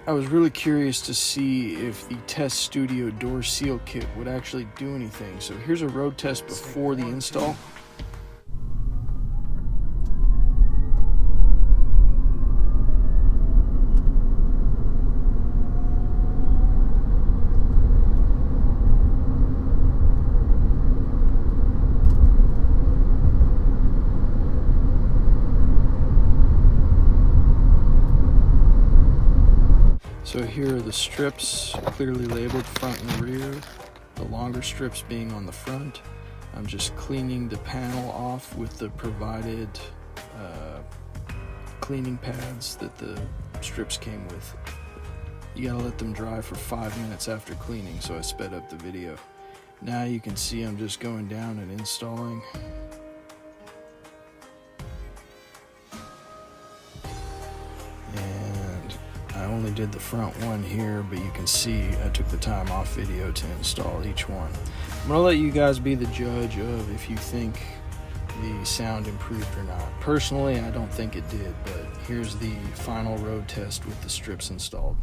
I was really curious to see if the Test Studio door seal kit would actually do anything. So here's a road test before the install. So here are the strips, clearly labeled front and rear, the longer strips being on the front. I'm just cleaning the panel off with the provided cleaning pads that the strips came with. You gotta let them dry for 5 minutes after cleaning, so I sped up the video. Now you can see I'm just going down and installing. I only did the front one here, but you can see I took the time off video to install each one. I'm gonna let you guys be the judge of if you think the sound improved or not. Personally, I don't think it did, but here's the final road test with the strips installed.